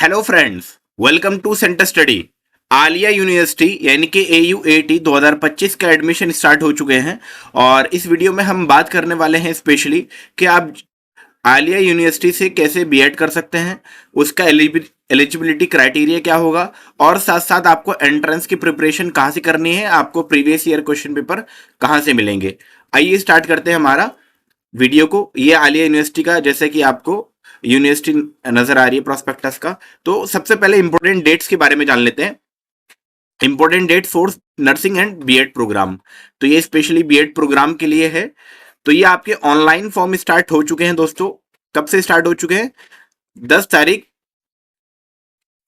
Hello friends, welcome to centre study. Aliah university यानी कि AUAT 2025 का एडमिशन स्टार्ट हो चुके हैं और इस वीडियो में हम बात करने वाले हैं स्पेशली कि आप आलिया यूनिवर्सिटी से कैसे बीएड कर सकते हैं, उसका एलिजिबिलिटी क्राइटेरिया क्या होगा और साथ साथ आपको एंट्रेंस की प्रिपरेशन कहाँ से करनी है, आपको प्रीवियस ईयर क्वेश्चन पेपर कहाँ से मिलेंगे। आइए स्टार्ट करते हैं हमारा वीडियो को। ये आलिया यूनिवर्सिटी का, जैसे कि आपको यूनिवर्सिटी नजर आ रही है प्रोस्पेक्टस का। तो सबसे पहले इंपॉर्टेंट डेट्स के बारे में जान लेते हैं। Important date for nursing and B Ed programme, तो ये स्पेशली बीएड प्रोग्राम के लिए है। तो ये आपके ऑनलाइन फॉर्म स्टार्ट हो चुके हैं दोस्तों। कब से स्टार्ट हो चुके हैं? 10 तारीख,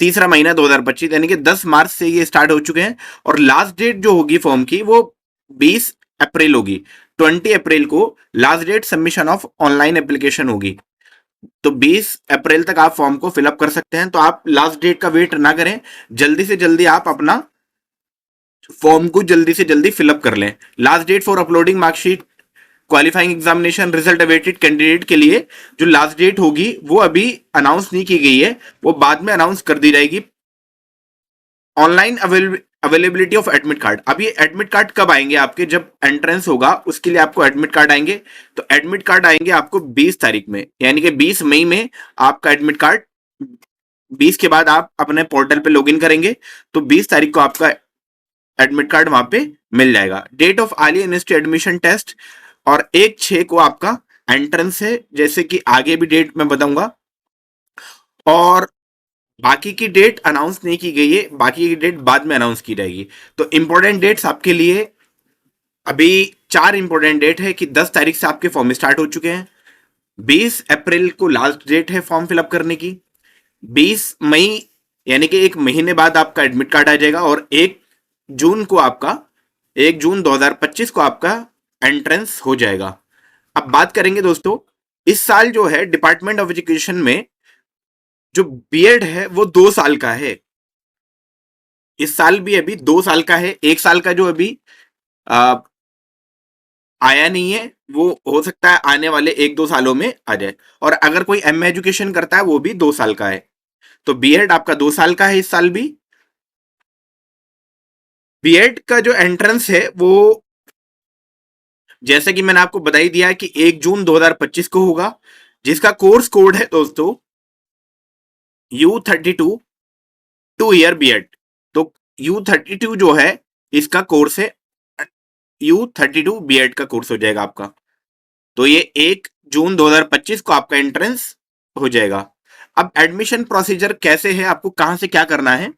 तीसरा महीना 2025, यानी कि 10 मार्च से ये स्टार्ट हो चुके हैं। और लास्ट डेट जो होगी फॉर्म की वो 20 अप्रैल होगी। 20 अप्रैल को last date submission of online application होगी। तो 20 अप्रैल तक आप फॉर्म को फिलअप कर सकते हैं। तो आप लास्ट डेट का वेट ना करें, जल्दी से जल्दी आप अपना फॉर्म को जल्दी से जल्दी फिलअप कर लें। Last date for uploading marksheet, qualifying examination result awaited candidate के लिए जो लास्ट डेट होगी वो अभी अनाउंस नहीं की गई है, वो बाद में अनाउंस कर दी जाएगी। Online availability of admit card, अब ये एडमिट कार्ड कब आएंगे आपके? जब एंट्रेंस होगा उसके लिए आपको एडमिट कार्ड आएंगे। तो एडमिट कार्ड आएंगे आपको 20 तारीख में, यानी कि 20 मई में आपका एडमिट कार्ड, 20 के बाद आप अपने पोर्टल पे लॉगिन करेंगे तो 20 तारीख को आपका एडमिट कार्ड वहां पे मिल जाएगा। Date of Aliah university admission test, और 1/6 को आपका एंट्रेंस है, जैसे कि आगे भी डेट मैं बताऊंगा। और बाकी की डेट अनाउंस नहीं की गई है, बाकी की डेट बाद में अनाउंस की जाएगी। तो इंपॉर्टेंट डेट्स आपके लिए अभी 4 इंपॉर्टेंट डेट है कि 10 तारीख से आपके फॉर्म स्टार्ट हो चुके हैं। 20 अप्रैल को लास्ट डेट है फॉर्म फिलअप करने की। 20 मई यानी कि एक महीने बाद आपका एडमिट कार्ड आ जाएगा। और 1 जून 2025 को आपका एंट्रेंस हो जाएगा। अब बात करेंगे दोस्तों, इस साल जो है डिपार्टमेंट ऑफ एजुकेशन में जो बीएड है वो 2 साल का है। इस साल भी अभी 2 साल का है। 1 साल का जो अभी आ, आया नहीं है, वो हो सकता है आने वाले 1-2 सालों में आ जाए। और अगर कोई एम एजुकेशन करता है वो भी 2 साल का है। तो बीएड आपका 2 साल का है इस साल भी। बीएड का जो एंट्रेंस है वो, जैसे कि मैंने आपको बता ही दिया है कि 1 जून 2025 को होगा, जिसका कोर्स कोड है दोस्तों U32 2 ईयर बीएड। तो U32 जो है इसका कोर्स है, U32 बीएड का कोर्स हो जाएगा आपका। तो ये 1 जून 2025 को आपका एंट्रेंस हो जाएगा। अब एडमिशन प्रोसीजर कैसे है, आपको कहां से क्या करना है?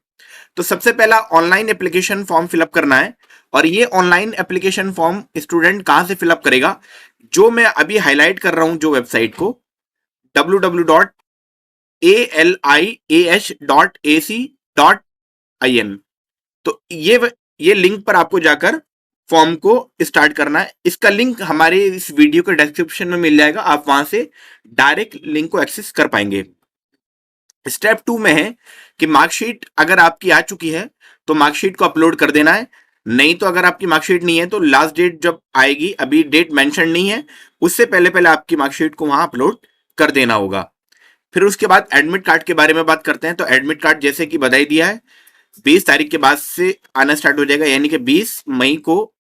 तो सबसे पहला ऑनलाइन एप्लीकेशन फॉर्म फिलअप करना है। और ये ऑनलाइन एप्लीकेशन फॉर्म स्टूडेंट कहां से फिलअप करेगा? जो मैं अभी हाईलाइट कर रहा हूं जो वेबसाइट को, www.aliah.ac.in, तो ये लिंक पर आपको जाकर फॉर्म को स्टार्ट करना है। इसका लिंक हमारे इस वीडियो के डिस्क्रिप्शन में मिल जाएगा, आप वहां से डायरेक्ट लिंक को एक्सेस कर पाएंगे। स्टेप 2 में है कि मार्कशीट अगर आपकी आ चुकी है तो मार्कशीट को अपलोड कर देना है। नहीं तो अगर आपकी मार्कशीट नहीं है तो लास्ट डेट जब आएगी, अभी डेट मेंशन नहीं है, उससे पहले पहले आपकी मार्कशीट को वहां अपलोड कर देना होगा। फिर उसके बाद एडमिट कार्ड के बारे में बात करते हैं। तो एडमिट कार्ड जैसे कि बधाई दिया है 20 तारीख के बाद से आना स्टार्ट हो जाएगा, यानी कि 20 मई को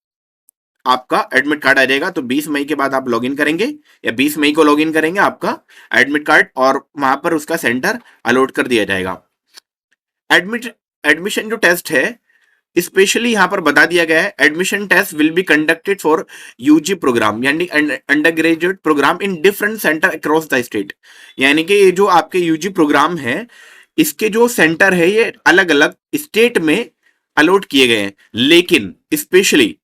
आपका एडमिट कार्ड आ जाएगा। तो 20 मई के बाद आप लॉगिन करेंगे या 20 मई को लॉगिन करेंगे आपका एडमिट कार्ड, और वहां पर उसका सेंटर अलॉट कर दिया जाएगा। एडमिशन जो टेस्ट है स्पेशली यहां पर बता दिया गया है, admission test will be conducted for UG programme यानी undergraduate programme in different centre across the state. यानी कि ये जो आपके यूजी प्रोग्राम है इसके जो सेंटर है ये अलग अलग स्टेट में अलॉट किए गए हैं, लेकिन स्पेशली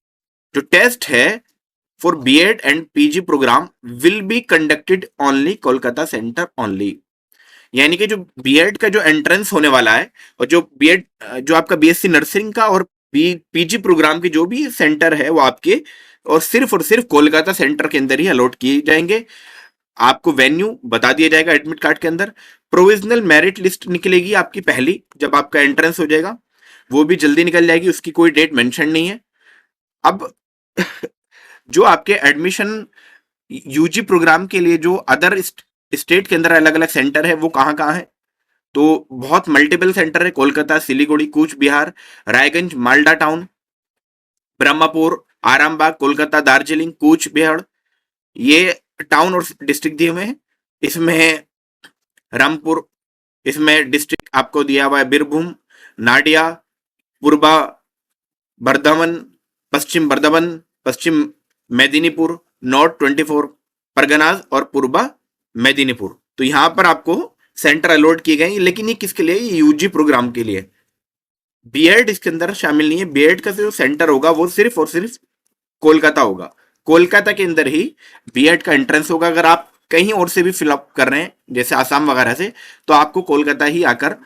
जो टेस्ट है for B Ed and PG programme will be conducted only Kolkata centre only. यानी कि जो बीएड का जो एंट्रेंस होने वाला है और जो बीएड जो आपका बीएससी नर्सिंग का और पीजी प्रोग्राम के जो भी सेंटर है वो आपके और सिर्फ कोलकाता सेंटर के अंदर ही अलॉट किए जाएंगे। आपको वेन्यू बता दिया जाएगा एडमिट कार्ड के अंदर। प्रोविजनल मेरिट लिस्ट निकलेगी आपकी पहली, जब आपका एंट्रेंस हो जाएगा वो भी जल्दी निकल जाएगी, उसकी कोई डेट मेंशन नहीं है। अब जो आपके एडमिशन यूजी प्रोग्राम के लिए जो अदर स्टेट के अंदर अलग अलग सेंटर है वो कहाँ कहाँ है? तो बहुत मल्टीपल सेंटर है, कोलकाता, सिलीगुड़ी, कूच बिहार, रायगंज, मालदा टाउन, ब्रह्मपुर, आरामबाग, कोलकाता, दार्जिलिंग, कूच बिहार, ये टाउन और डिस्ट्रिक्ट दिए हुए हैं। इसमें रामपुर, इसमें डिस्ट्रिक्ट आपको दिया हुआ है बीरभूम, नाडिया, पूर्वा बर्धमान, पश्चिम बर्धमान, पश्चिम मेदिनीपुर, नॉर्थ 24 परगनाज और पूर्वा मेदिनीपुर। तो यहां पर आपको सेंटर अलॉट किए गए, लेकिन ये किसके लिए? ये यूजी प्रोग्राम के लिए। बीएड इसके अंदर शामिल नहीं है। बीएड का जो सेंटर होगा वो सिर्फ और सिर्फ कोलकाता होगा। कोलकाता के अंदर ही बीएड का एंट्रेंस होगा। अगर आप कहीं और से भी फिलअप कर रहे हैं जैसे आसाम वगैरह से, तो आपको कोलकाता ही आकर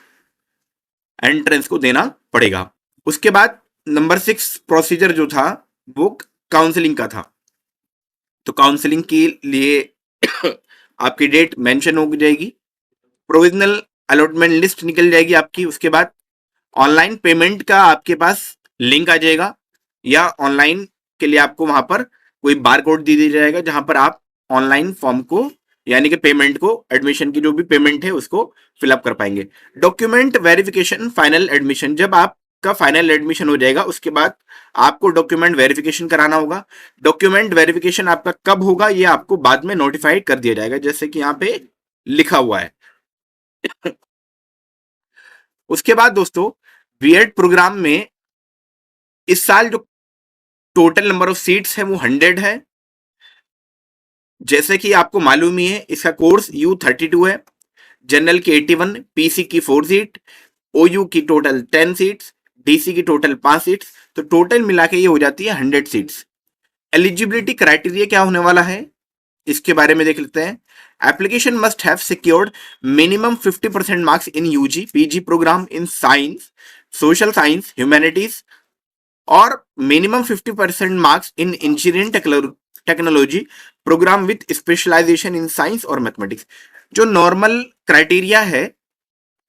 एंट्रेंस को देना पड़ेगा। उसके बाद नंबर 6 प्रोसीजर जो था वो काउंसलिंग का था। तो काउंसलिंग के लिए आपकी डेट मेंशन हो जाएगी, प्रोविजनल अलॉटमेंट लिस्ट निकल जाएगी आपकी। उसके बाद ऑनलाइन पेमेंट का आपके पास लिंक आ जाएगा, या ऑनलाइन के लिए आपको वहां पर कोई बार कोड दे दिया जाएगा जहां पर आप ऑनलाइन फॉर्म को, यानी कि पेमेंट को, एडमिशन की जो भी पेमेंट है उसको फिलअप कर पाएंगे। डॉक्यूमेंट वेरिफिकेशन फाइनल एडमिशन, जब आपका फाइनल एडमिशन हो जाएगा उसके बाद आपको डॉक्यूमेंट वेरिफिकेशन कराना होगा। डॉक्यूमेंट वेरिफिकेशन आपका कब होगा ये आपको बाद में नोटिफाइड कर दिया जाएगा, जैसे कि यहाँ पे लिखा हुआ है। उसके बाद दोस्तों बीएड प्रोग्राम में इस साल जो टोटल नंबर ऑफ सीट्स है वो 100 है। जैसे कि आपको मालूम ही है इसका कोर्स U32 है, जनरल की 81, पीसी की 4 सीट, ओयू की टोटल 10 सीट्स, डीसी की टोटल 5 सीट्स। तो टोटल मिला के ये हो जाती है 100 सीट्स। एलिजिबिलिटी क्राइटेरिया क्या होने वाला है इसके बारे में देख लेते हैं। Application must have secured minimum 50% marks in UG PG programme in science, social science, humanities, और minimum 50% marks in engineering technology programme with specialisation in science और मैथमेटिक्स। जो नॉर्मल क्राइटेरिया है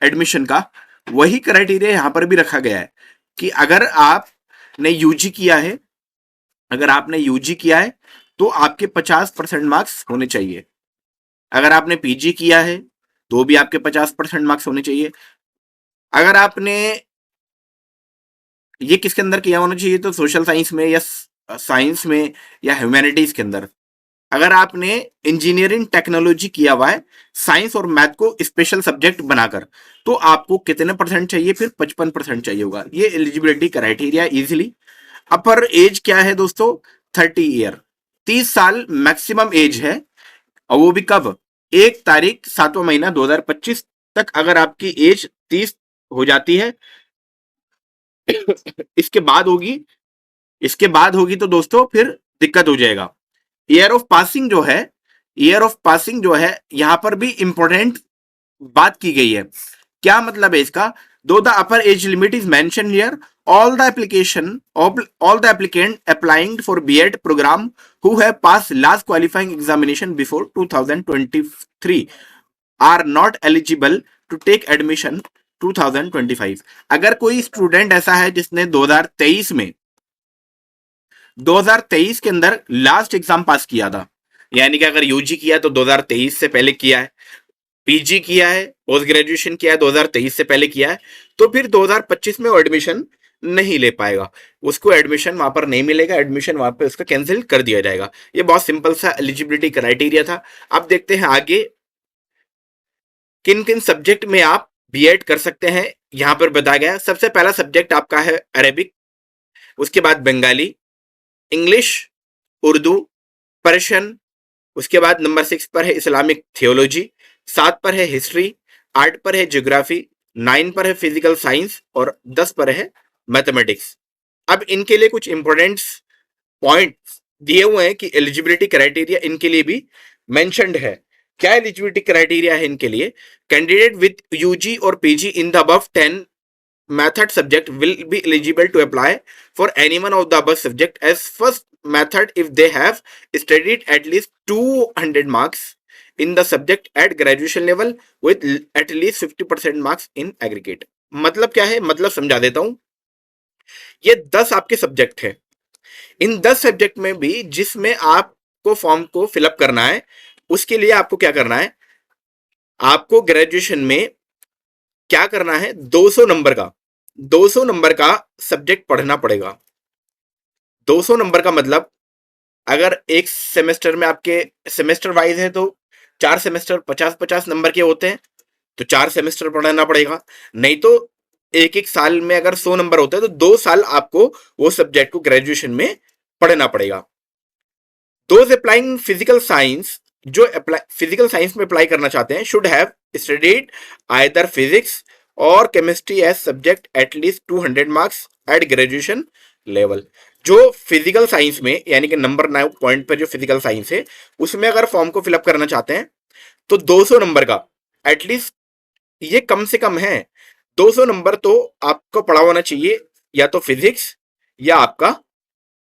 एडमिशन का, वही क्राइटेरिया यहां पर भी रखा गया है कि अगर आपने यूजी किया है, अगर आपने यूजी किया है तो आपके 50% मार्क्स होने चाहिए। अगर आपने पीजी किया है तो भी आपके 50% मार्क्स होने चाहिए। अगर आपने ये किसके अंदर किया होना चाहिए, तो सोशल साइंस में या साइंस में या ह्यूमैनिटीज के अंदर। अगर आपने इंजीनियरिंग टेक्नोलॉजी किया हुआ है साइंस और मैथ को स्पेशल सब्जेक्ट बनाकर, तो आपको कितने परसेंट चाहिए? फिर 55% चाहिए होगा। ये एलिजिबिलिटी क्राइटेरिया इजीली। अपर एज क्या है दोस्तों? 30 ईयर, 30 साल मैक्सिमम एज है। और वो भी कब? 1 तारीख 7वां महीना 2025 तक अगर आपकी एज 30 हो जाती है, इसके बाद होगी, इसके बाद होगी तो दोस्तों फिर दिक्कत हो जाएगा। ईयर ऑफ पासिंग जो है, ईयर ऑफ पासिंग जो है यहां पर भी इंपॉर्टेंट बात की गई है। क्या मतलब है इसका? दो the upper age limit is mention here, all the applicant applying for B.Ed program who have passed last qualifying examination before 2023 are not eligible to take admission 2025। अगर कोई स्टूडेंट ऐसा है जिसने 2023 के अंदर लास्ट एग्जाम पास किया था, यानी कि अगर यूजी किया तो 2023 से पहले किया है, पीजी किया है, पोस्ट ग्रेजुएशन किया है 2023 से पहले किया है, तो फिर 2025 में वो एडमिशन नहीं ले पाएगा, उसको एडमिशन वहां पर नहीं मिलेगा, एडमिशन वहां पे उसका कैंसिल कर दिया जाएगा। ये बहुत सिंपल सा एलिजिबिलिटी क्राइटेरिया था। अब देखते हैं आगे किन किन सब्जेक्ट में आप बीएड कर सकते हैं। यहां पर बताया गया सबसे पहला सब्जेक्ट आपका है अरेबिक, उसके बाद बंगाली, इंग्लिश, उर्दू, पर्शियन। उसके बाद नंबर 6 पर है इस्लामिक थियोलॉजी, 7 पर है हिस्ट्री, 8 पर है ज्योग्राफी, 9 पर है फिजिकल साइंस और 10 पर है मैथमेटिक्स। अब इनके लिए कुछ इंपॉर्टेंट पॉइंट्स दिए हुए हैं कि एलिजिबिलिटी क्राइटेरिया इनके लिए भी मेंशन्ड है। क्या एलिजिबिलिटी क्राइटेरिया है इनके लिए? कैंडिडेट विद यूजी और PG in the above 10 method subject will be eligible to apply for any one of the above subject as first method if they have studied at least 200 marks in the subject at graduation level with at least 50% marks in aggregate। मतलब क्या है? मतलब समझा देता हूं। ये 10 आपके subject है। इन 10 सब्जेक्ट में भी जिसमें आपको फॉर्म को फिलअप करना है, उसके लिए आपको क्या करना है? आपको ग्रेजुएशन में क्या करना है, 200 नंबर का सब्जेक्ट पढ़ना पड़ेगा। 200 नंबर का मतलब, अगर एक सेमेस्टर में आपके सेमेस्टर वाइज है तो 4 सेमेस्टर 50-50 नंबर के होते हैं, तो 4 सेमेस्टर पढ़ना पड़ेगा। नहीं तो एक एक साल में अगर 100 नंबर होते हैं तो 2 साल आपको वो सब्जेक्ट को ग्रेजुएशन में पढ़ना पड़ेगा। दोज अप्लाइंग फिजिकल साइंस, जो फिजिकल साइंस में अप्लाई करना चाहते हैं, should have studied either physics और chemistry as subject at least 200 marks at graduation level. जो फिजिकल साइंस में यानी कि नंबर 9 पॉइंट पर जो फिजिकल साइंस है उसमें अगर फॉर्म को फिलअप करना चाहते हैं तो 200 नंबर का एटलीस्ट, ये कम से कम है, 200 नंबर तो आपको पढ़ा होना चाहिए या तो फिजिक्स या आपका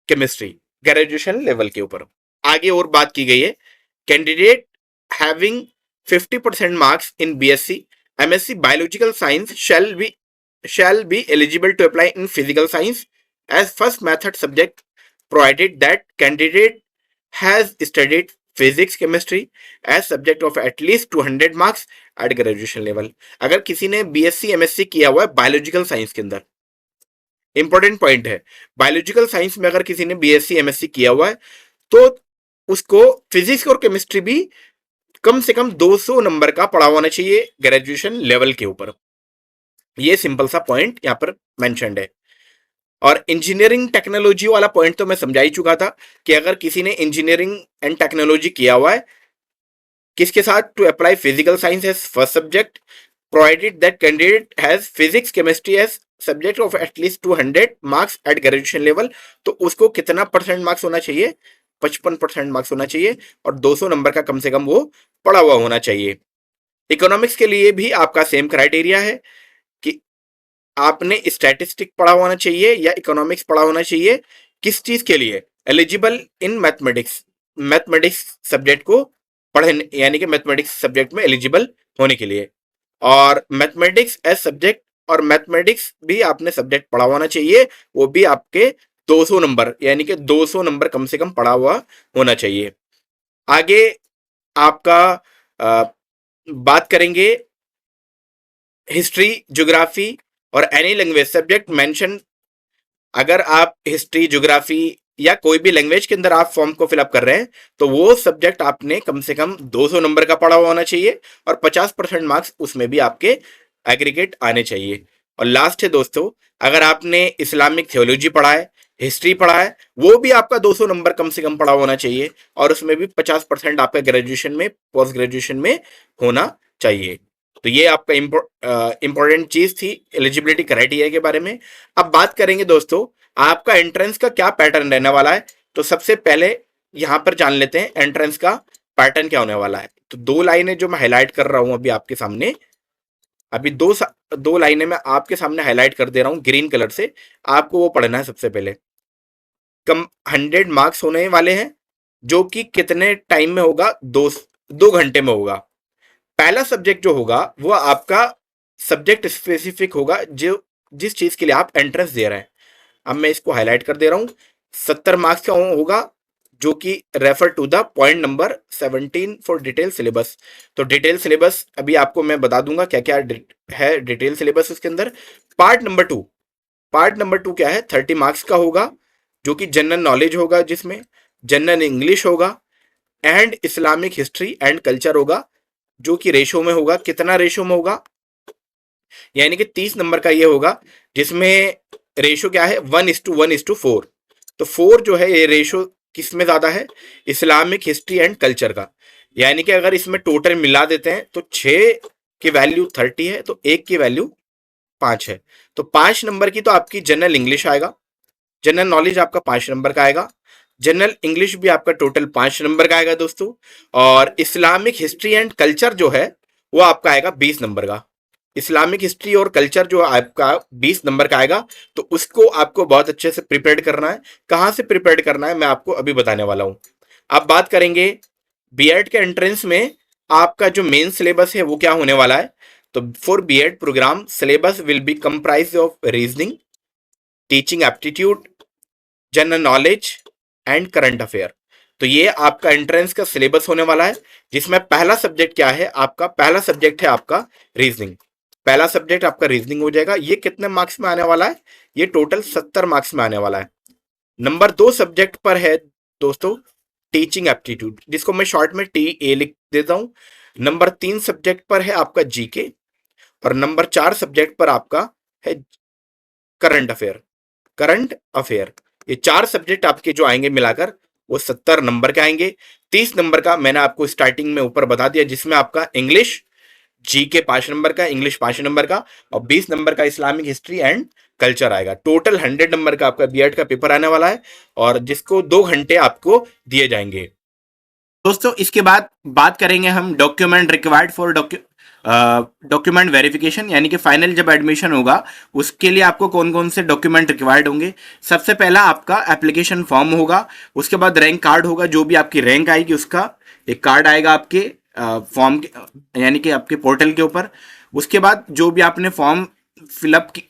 केमिस्ट्री ग्रेजुएशन लेवल के ऊपर। आगे और बात की गई है, candidate having 50% marks in BSc MSc biological science shall be eligible to apply in physical science as first method subject, provided that candidate has studied physics chemistry as subject of at least 200 marks at graduation level। अगर किसी ने BSc MSc किया हुआ है biological science के अंदर, important point है, biological science में अगर किसी ने बीएससी एमएससी किया हुआ है तो उसको फिजिक्स और केमिस्ट्री भी कम से कम 200 नंबर का पढ़ा होना चाहिए ग्रेजुएशन लेवल के ऊपर। ये सिंपल सा पॉइंट यहां पर मेंशन्ड है। और इंजीनियरिंग टेक्नोलॉजी वाला पॉइंट तो मैं समझा ही चुका था कि अगर किसी ने इंजीनियरिंग एंड टेक्नोलॉजी किया हुआ है, किसके साथ, to apply physical science as first subject, provided that candidate has physics chemistry as subject of at least 200 marks at graduation level. तो उसको कितना परसेंट मार्क्स होना चाहिए, 55% मार्क्स होना चाहिए और 200 नंबर का कम से कम वो पढ़ा हुआ होना चाहिए। इकोनॉमिक्स के लिए भी आपका सेम क्राइटेरिया है कि आपने स्टैटिस्टिक पढ़ा होना चाहिए या इकोनॉमिक्स पढ़ा होना चाहिए। किस चीज के लिए, eligible in mathematics, mathematics subject को पढ़ने यानी कि मैथमेटिक्स सब्जेक्ट में एलिजिबल होने के लिए। और मैथमेटिक्स एज सब्जेक्ट और मैथमेटिक्स भी आपने सब्जेक्ट पढ़ा होना चाहिए, वो भी आपके 200 नंबर यानी कि 200 नंबर कम से कम पढ़ा हुआ होना चाहिए। आगे आपका बात करेंगे हिस्ट्री, ज्योग्राफी और एनी लैंग्वेज सब्जेक्ट मेंशन। अगर आप हिस्ट्री, ज्योग्राफी या कोई भी लैंग्वेज के अंदर आप फॉर्म को फिलअप कर रहे हैं तो वो सब्जेक्ट आपने कम से कम 200 नंबर का पढ़ा हुआ होना चाहिए और 50% मार्क्स उसमें भी आपके एग्रीगेट आने चाहिए। और लास्ट है दोस्तों, अगर आपने इस्लामिक थियोलॉजी पढ़ा है, हिस्ट्री पढ़ा है, वो भी आपका 200 नंबर कम से कम पढ़ा होना चाहिए और उसमें भी 50% आपका ग्रेजुएशन में, पोस्ट ग्रेजुएशन में होना चाहिए। तो ये आपका इंपॉर्टेंट चीज थी एलिजिबिलिटी क्राइटेरिया के बारे में। अब बात करेंगे दोस्तों आपका एंट्रेंस का क्या पैटर्न रहने वाला है। तो सबसे पहले यहां पर जान लेते हैं एंट्रेंस का पैटर्न क्या होने वाला है। तो 2 लाइनें जो मैं हाईलाइट कर रहा हूं अभी आपके सामने, अभी दो लाइनें मैं आपके सामने हाईलाइट कर दे रहा हूं ग्रीन कलर से, आपको वो पढ़ना है। सबसे पहले 100 मार्क्स होने वाले हैं जो कि कितने टाइम में होगा, 2 घंटे में होगा। पहला सब्जेक्ट जो होगा वो आपका सब्जेक्ट स्पेसिफिक होगा, जो जिस चीज के लिए आप एंट्रेंस दे रहे हैं। अब मैं इसको हाईलाइट कर दे रहा हूं, 70 मार्क्स का होगा जो कि refer to the point number 17 for detail syllabus. तो डिटेल सिलेबस अभी आपको मैं बता दूंगा क्या क्या है डिटेल सिलेबस उसके अंदर। पार्ट नंबर टू क्या है, 30 मार्क्स का होगा जो कि जनरल नॉलेज होगा, जिसमें जनरल इंग्लिश होगा and Islamic history and culture होगा, जो कि रेशो में होगा। कितना रेशो में होगा, यानी कि 30 नंबर का ये होगा जिसमें रेशो क्या है, 1:1:4। तो 4 जो है ये रेशो किस में ज्यादा है, इस्लामिक हिस्ट्री एंड कल्चर का। यानी कि अगर इसमें टोटल मिला देते हैं तो 6 की वैल्यू 30 है तो 1 की वैल्यू 5 है। तो 5 नंबर की तो आपकी जनरल इंग्लिश आएगा, जनरल नॉलेज आपका 5 नंबर का आएगा, जनरल इंग्लिश भी आपका टोटल 5 नंबर का आएगा दोस्तों। और इस्लामिक हिस्ट्री एंड कल्चर जो है वो आपका आएगा 20 नंबर का। इस्लामिक हिस्ट्री और कल्चर जो आपका 20 नंबर का आएगा, तो उसको आपको बहुत अच्छे से प्रिपेयर करना है। कहाँ से प्रिपेयर करना है मैं आपको अभी बताने वाला हूँ। अब बात करेंगे बीएड के एंट्रेंस में आपका जो मेन सिलेबस है वो क्या होने वाला है। तो for BEd programme syllabus will be comprise of reasoning, teaching aptitude, general knowledge and current affair. तो ये आपका एंट्रेंस का सिलेबस होने वाला है, जिसमें पहला सब्जेक्ट क्या है आपका, पहला सब्जेक्ट है आपका रीजनिंग। पहला सब्जेक्ट आपका रीजनिंग हो जाएगा। ये कितने मार्क्स में आने वाला है? ये टोटल 70 मार्क्स में आने वाला है। नंबर 2 सब्जेक्ट पर है दोस्तों टीचिंग एप्टीट्यूड, जिसको मैं शॉर्ट में टी ए लिख देता हूं। नंबर 3 सब्जेक्ट पर है आपका जीके, और नंबर 4 सब्जेक्ट पर आपका है करंट अफेयर। करंट अफेयर, ये 4 सब्जेक्ट आपके जो आएंगे मिलाकर वो 70 नंबर के आएंगे। 30 नंबर का मैंने आपको स्टार्टिंग में ऊपर बता दिया, जिसमें आपका इंग्लिश जीके 5 नंबर का, इंग्लिश 5 नंबर का, और 20 नंबर का इस्लामिक हिस्ट्री एंड कल्चर आएगा। टोटल 100 नंबर का आपका बीएड का पेपर आने वाला है, और जिसको 2 घंटे आपको दिए जाएंगे। दोस्तों इसके बाद बात करेंगे हम document required for document verification, यानी कि फाइनल जब एडमिशन होगा उसके लिए आपको कौन कौन से डॉक्यूमेंट रिक्वायर्ड होंगे। सबसे पहला आपका एप्लीकेशन फॉर्म होगा, उसके बाद रैंक कार्ड होगा, जो भी आपकी रैंक आएगी उसका एक कार्ड आएगा आपके फॉर्म के, यानी कि आपके पोर्टल के ऊपर। उसके बाद जो भी आपने फॉर्म फिलअप की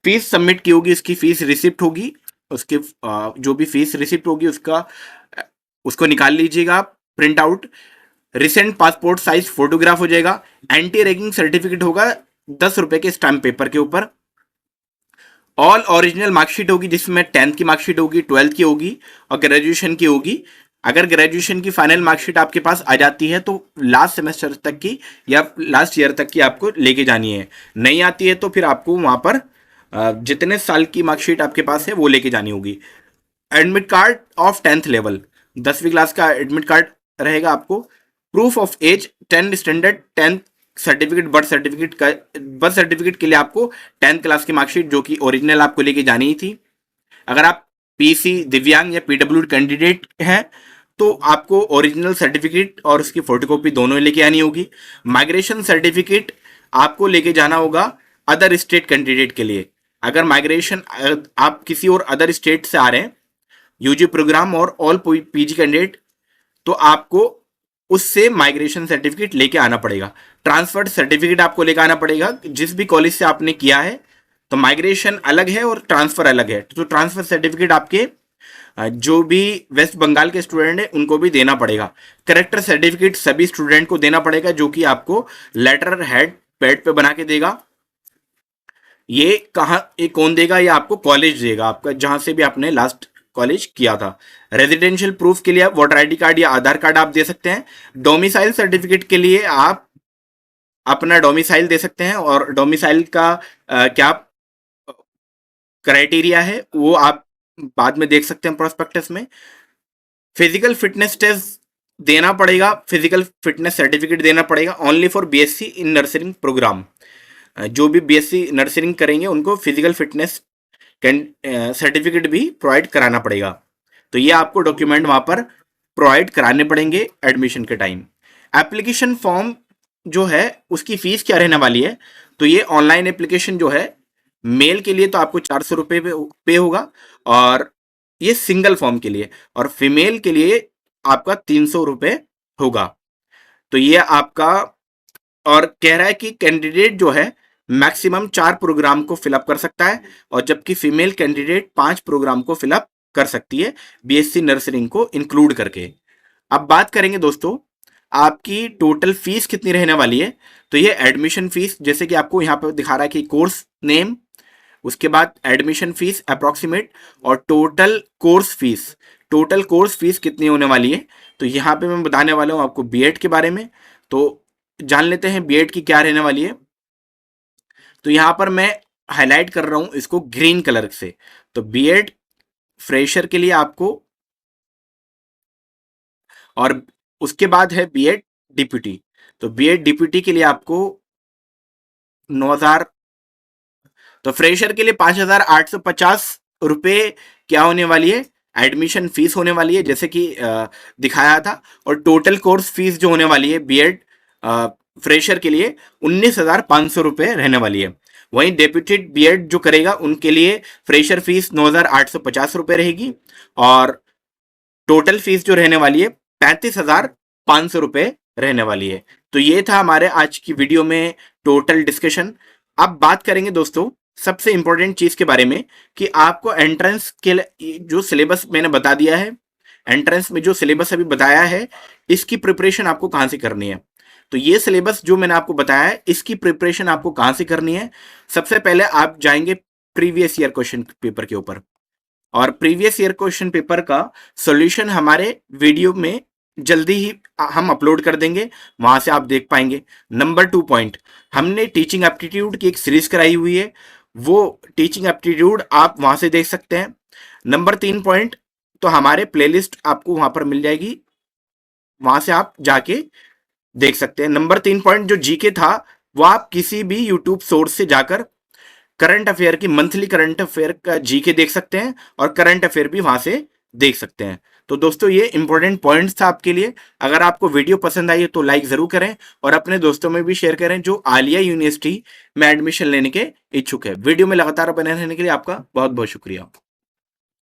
फीस सबमिट की होगी, इसकी फीस रिसिप्ट होगी, उसके जो भी फीस रिसिप्ट होगी उसको निकाल लीजिएगा आप print out. Recent passport size photograph हो जाएगा। एंटी रैगिंग सर्टिफिकेट होगा 10 रुपए के स्टैम्प पेपर के ऊपर। ऑल ओरिजिनल मार्कशीट होगी, जिसमें 10th की मार्कशीट होगी, 12th की होगी और ग्रेजुएशन की होगी। अगर ग्रेजुएशन की फाइनल मार्कशीट आपके पास आ जाती है तो लास्ट सेमेस्टर तक की या लास्ट ईयर तक की आपको लेके जानी है। नहीं आती है तो फिर आपको वहां पर जितने साल की मार्कशीट आपके पास है वो लेके जानी होगी। Admit card of 10th level, 10वीं क्लास का एडमिट कार्ड रहेगा आपको। Proof of age 10 standard 10th certificate, birth certificate के लिए आपको 10th क्लास की मार्कशीट जो कि ओरिजिनल आपको लेके जानी ही थी। अगर आप पीसी दिव्यांग या पीडब्ल्यू कैंडिडेट हैं तो आपको ओरिजिनल सर्टिफिकेट और उसकी फोटोकॉपी दोनों लेके आनी होगी। माइग्रेशन सर्टिफिकेट आपको लेके जाना होगा अदर स्टेट कैंडिडेट के लिए। अगर माइग्रेशन आप किसी और अदर स्टेट से आ रहे हैं यूजी प्रोग्राम और ऑल पीजी कैंडिडेट, तो आपको उससे माइग्रेशन सर्टिफिकेट लेके आना पड़ेगा। ट्रांसफर सर्टिफिकेट आपको लेके आना पड़ेगा जिस भी कॉलेज से आपने किया है। तो माइग्रेशन अलग है और ट्रांसफर अलग है। तो ट्रांसफर सर्टिफिकेट आपके जो भी वेस्ट बंगाल के स्टूडेंट है उनको भी देना पड़ेगा। करेक्टर सर्टिफिकेट सभी स्टूडेंट को देना पड़ेगा, जो कि आपको लेटर हेड पैड पे बना के देगा। ये कौन देगा? ये आपको कॉलेज देगा, आपका जहां से भी आपने लास्ट कॉलेज किया था। रेजिडेंशियल प्रूफ के लिए आप वोटर आईडी कार्ड या आधार कार्ड आप दे सकते हैं। डोमिसाइल सर्टिफिकेट के लिए आप अपना डोमिसाइल दे सकते हैं, और डोमिसाइल का क्या क्राइटेरिया है वो आप बाद में देख सकते हैं प्रोस्पेक्टस में। फिजिकल फिटनेस टेस्ट देना पड़ेगा, फिजिकल फिटनेस सर्टिफिकेट देना पड़ेगा only for BSc in nursing programme. जो भी बीएससी नर्सरिंग करेंगे उनको फिजिकल फिटनेस सर्टिफिकेट भी प्रोवाइड कराना पड़ेगा। तो ये आपको डॉक्यूमेंट वहां पर प्रोवाइड कराने पड़ेंगे एडमिशन के टाइम। एप्लीकेशन फॉर्म जो है उसकी फीस क्या रहने वाली है? तो ये ऑनलाइन एप्लीकेशन जो है मेल के लिए तो आपको 400 रुपये पे होगा, और ये सिंगल फॉर्म के लिए, और फीमेल के लिए आपका 300 रुपये होगा। तो ये आपका, और कह रहा है कि कैंडिडेट जो है मैक्सिमम 4 प्रोग्राम को फिलअप कर सकता है, और जबकि फीमेल कैंडिडेट 5 प्रोग्राम को फिलअप कर सकती है बीएससी नर्सरिंग को इंक्लूड करके। अब बात करेंगे दोस्तों आपकी टोटल फीस कितनी रहने वाली है। तो ये एडमिशन फीस, जैसे कि आपको यहाँ पर दिखा रहा है कि कोर्स नेम, उसके बाद एडमिशन फीस अप्रोक्सीमेट, और total course fees. Total course fees कितनी होने वाली है तो यहाँ पे मैं बताने वाला हूँ आपको बीएड के बारे में। तो जान लेते हैं बीएड की क्या रहने वाली है। तो यहाँ पर मैं हाईलाइट कर रहा हूँ इसको ग्रीन कलर से। तो बीएड फ्रेशर के लिए आपको, और उसके बाद है बीएड डिप्यूटी। तो बीएड डिप्यूटी के लिए आपको 9,000, तो फ्रेशर के लिए 5,850 रुपये क्या होने वाली है? एडमिशन फीस होने वाली है, जैसे कि दिखाया था। और टोटल कोर्स फीस जो होने वाली है बीएड फ्रेशर के लिए 19,500 रुपये रहने वाली है। वहीं डेप्यूटेड बीएड जो करेगा उनके लिए फ्रेशर फीस 9,850 रुपये रहेगी, और टोटल फीस जो रहने वाली है 35,500 रुपये रहने वाली है। तो ये था हमारे आज की वीडियो में टोटल डिस्कशन। अब बात करेंगे दोस्तों सबसे इंपॉर्टेंट चीज के बारे में, कि आपको एंट्रेंस के जो सिलेबस मैंने बता दिया है, एंट्रेंस में जो सिलेबस अभी बताया है, इसकी प्रिपरेशन आपको कहां से करनी है। तो ये सिलेबस जो मैंने आपको बताया है, इसकी प्रिपरेशन आपको कहां से करनी है? सबसे पहले आप जाएंगे प्रीवियस ईयर क्वेश्चन पेपर के ऊपर, और प्रीवियस ईयर क्वेश्चन पेपर का सॉल्यूशन हमारे वीडियो में जल्दी ही हम अपलोड कर देंगे, वहां से आप देख पाएंगे। नंबर 2 पॉइंट, हमने टीचिंग एप्टीट्यूड की एक सीरीज कराई हुई है, वो टीचिंग एप्टीट्यूड आप वहां से देख सकते हैं। नंबर 3 पॉइंट, तो हमारे प्लेलिस्ट आपको वहां पर मिल जाएगी, वहां से आप जाके देख सकते हैं। नंबर 3 पॉइंट जो जीके था, वो आप किसी भी यूट्यूब सोर्स से जाकर करंट अफेयर की मंथली करंट अफेयर का जीके देख सकते हैं, और करंट अफेयर भी वहां से देख सकते हैं। तो दोस्तों ये इंपॉर्टेंट पॉइंट्स था आपके लिए। अगर आपको वीडियो पसंद आई है तो लाइक जरूर करें, और अपने दोस्तों में भी शेयर करें जो आलिया यूनिवर्सिटी में एडमिशन लेने के इच्छुक है। वीडियो में लगातार बने रहने के लिए आपका बहुत बहुत शुक्रिया।